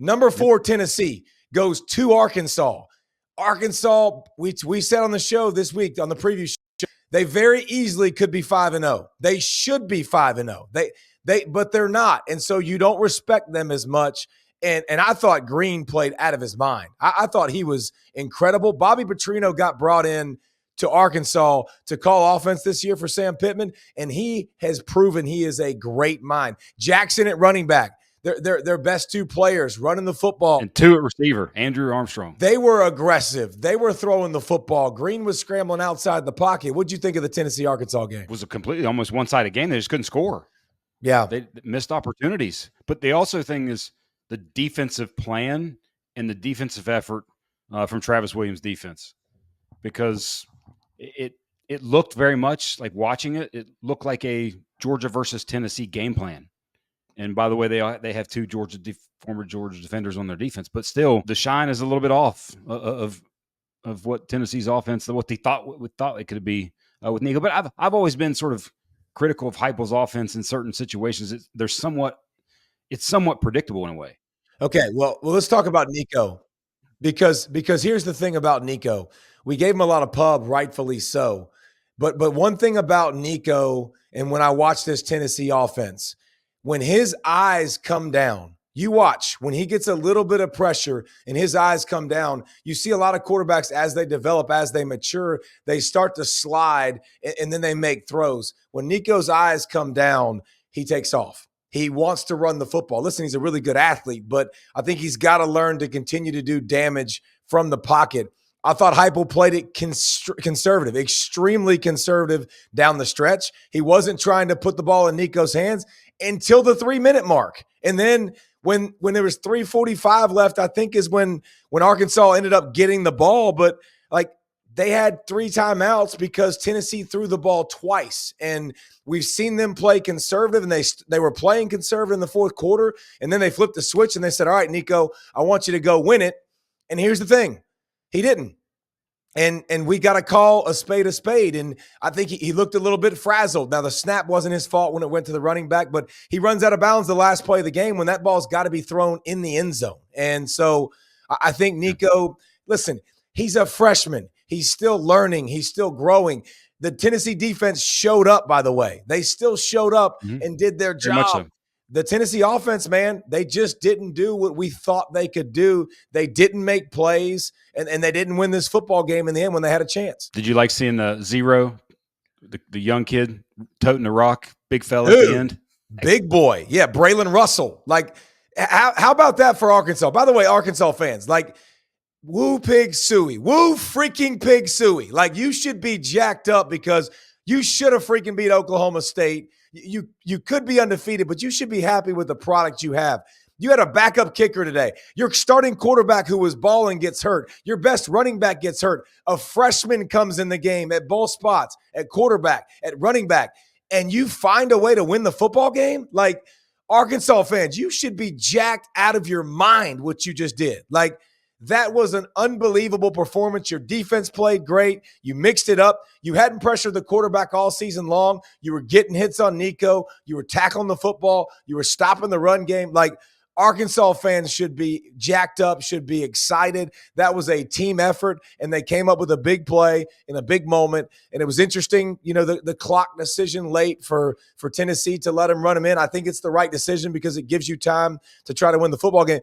Number 4, Tennessee, goes to Arkansas. Arkansas, we said on the show this week, on the preview show, they very easily could be 5-0. They should be 5-0. But they're not. And so you don't respect them as much. And I thought Green played out of his mind. I thought he was incredible. Bobby Petrino got brought in to Arkansas to call offense this year for Sam Pittman, and he has proven he is a great mind. Jackson at running back. Their best 2 players running the football. And 2 at receiver, Andrew Armstrong. They were aggressive. They were throwing the football. Green was scrambling outside the pocket. What'd you think of the Tennessee-Arkansas game? It was a completely almost one-sided game. They just couldn't score. Yeah. They missed opportunities. But the also thing is the defensive plan and the defensive effort from Travis Williams' defense. Because it looked very much like watching it looked like a Georgia versus Tennessee game plan. And by the way, they have 2 former Georgia defenders on their defense, but still the shine is a little bit off of what Tennessee's offense, what they thought it could be with Nico. But I've always been sort of critical of Heupel's offense in certain situations. It's somewhat predictable in a way. Okay, well, let's talk about Nico because here's the thing about Nico. We gave him a lot of pub, rightfully so. But one thing about Nico, and when I watch this Tennessee offense, when his eyes come down, you watch, when he gets a little bit of pressure and his eyes come down, you see a lot of quarterbacks as they develop, as they mature, they start to slide and then they make throws. When Nico's eyes come down, he takes off. He wants to run the football. Listen, he's a really good athlete, but I think he's got to learn to continue to do damage from the pocket. I thought Heupel played it conservative, extremely conservative down the stretch. He wasn't trying to put the ball in Nico's hands until the 3-minute mark. And then when there was 3:45 left, I think is when Arkansas ended up getting the ball. But like they had 3 timeouts because Tennessee threw the ball twice. And we've seen them play conservative, and they were playing conservative in the fourth quarter. And then they flipped the switch and they said, all right, Nico, I want you to go win it. And here's the thing. He didn't. And we got to call a spade a spade. And I think he looked a little bit frazzled. Now, the snap wasn't his fault when it went to the running back, but he runs out of bounds the last play of the game when that ball's got to be thrown in the end zone. And so I think Nico, listen, he's a freshman. He's still learning. He's still growing. The Tennessee defense showed up, by the way. They still showed up and did their job. So. The Tennessee offense, man, they just didn't do what we thought they could do. They didn't make plays, and they didn't win this football game in the end when they had a chance. Did you like seeing the Zero, the young kid toting the rock, big fella at the end? Big boy. Yeah, Braylon Russell. Like, how about that for Arkansas? By the way, Arkansas fans, like, woo pig suey. Woo freaking pig suey. Like, you should be jacked up because you should have freaking beat Oklahoma State. You could be undefeated, but you should be happy with the product you have. You had a backup kicker today. Your starting quarterback who was balling gets hurt. Your best running back gets hurt. A freshman comes in the game at both spots, at quarterback, at running back, and you find a way to win the football game? Like, Arkansas fans, you should be jacked out of your mind what you just did. Like, that was an unbelievable performance. Your defense played great. You mixed it up. You hadn't pressured the quarterback all season long. You were getting hits on Nico. You were tackling the football. You were stopping the run game. Like, Arkansas fans should be jacked up, should be excited. That was a team effort, and they came up with a big play in a big moment. And it was interesting, you know, the clock decision late for Tennessee to let them run them in. I think it's the right decision because it gives you time to try to win the football game.